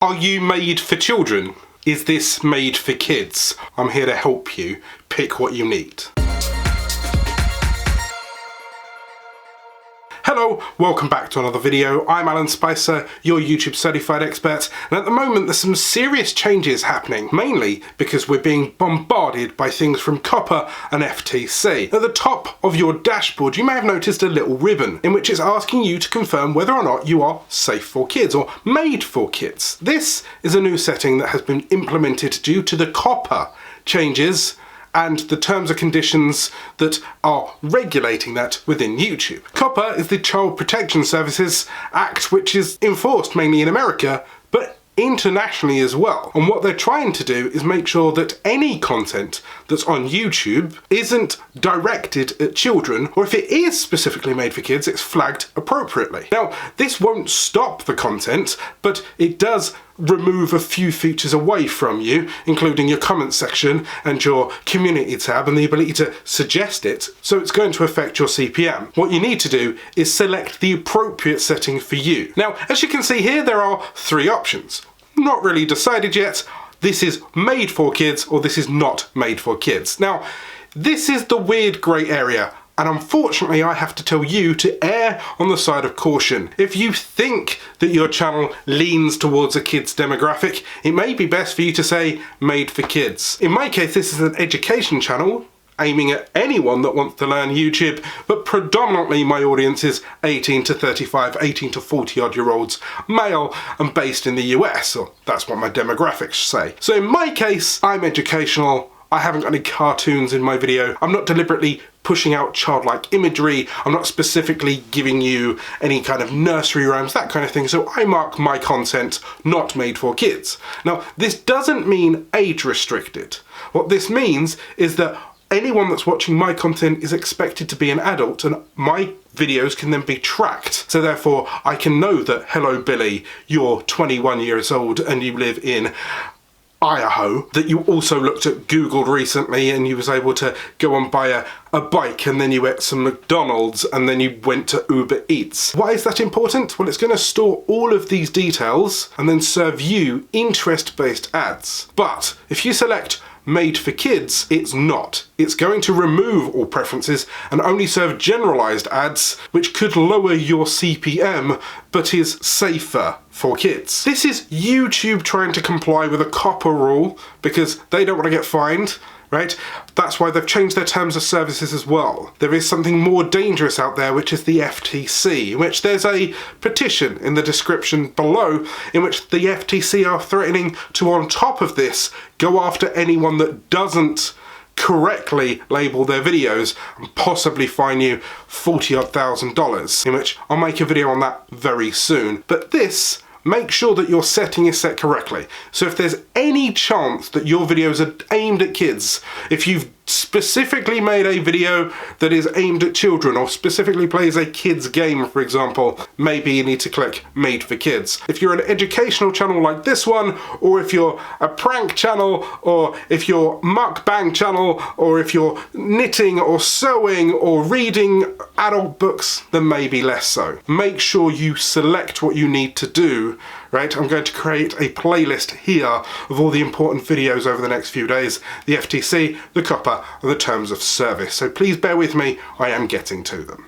Are you made for children? Is this made for kids? I'm here to help you pick what you need. Hello, welcome back to another video. I'm Alan Spicer, your YouTube certified expert, and at the moment there's some serious changes happening, mainly because we're being bombarded by things from COPPA and FTC. At the top of your dashboard you may have noticed a little ribbon in which it's asking you to confirm whether or not you are safe for kids or made for kids. This is a new setting that has been implemented due to the COPPA changes and the terms and conditions that are regulating that within YouTube. COPPA is the Child Protection Services Act, which is enforced mainly in America, but internationally as well. And what they're trying to do is make sure that any content that's on YouTube isn't directed at children, or if it is specifically made for kids, it's flagged appropriately. Now, this won't stop the content, but it does remove a few features away from you, including your comment section and your community tab and the ability to suggest it, so it's going to affect your CPM. What you need to do is select the appropriate setting for you. Now, as you can see here, there are three options. Not really decided yet. This is made for kids or this is not made for kids. Now, this is the weird grey area. And unfortunately, I have to tell you to err on the side of caution. If you think that your channel leans towards a kids demographic, it may be best for you to say made for kids. In my case, this is an education channel aiming at anyone that wants to learn YouTube, but predominantly my audience is 18 to 35, 18 to 40 odd year olds, male and based in the US, or that's what my demographics say. So in my case, I'm educational. I haven't got any cartoons in my video. I'm not deliberately pushing out childlike imagery. I'm not specifically giving you any kind of nursery rhymes, that kind of thing. So I mark my content not made for kids. Now, this doesn't mean age restricted. What this means is that anyone that's watching my content is expected to be an adult, and my videos can then be tracked. So therefore, I can know that, hello Billy, you're 21 years old and you live in Idaho, that you also looked at Google recently and you was able to go and buy a bike, and then you ate some McDonald's, and then you went to Uber Eats. Why is that important? Well, it's going to store all of these details and then serve you interest-based ads. But if you select made for kids, it's not. It's going to remove all preferences and only serve generalized ads, which could lower your CPM, but is safer for kids. This is YouTube trying to comply with a COPPA rule because they don't want to get fined, right? That's why they've changed their terms of services as well. There is something more dangerous out there, which is the FTC, in which there's a petition in the description below in which the FTC are threatening to, on top of this, go after anyone that doesn't correctly label their videos and possibly fine you $40,000, in which I'll make a video on that very soon. But this, make sure that your setting is set correctly. So if there's any chance that your videos are aimed at kids, if you've specifically made a video that is aimed at children or specifically plays a kids game, for example, maybe you need to click made for kids. If you're an educational channel like this one, or if you're a prank channel, or if you're mukbang channel, or if you're knitting or sewing or reading adult books, then maybe less so. Make sure you select what you need to do, right? I'm going to create a playlist here of all the important videos over the next few days, the FTC, the COPPA, and the terms of service. So please bear with me, I am getting to them.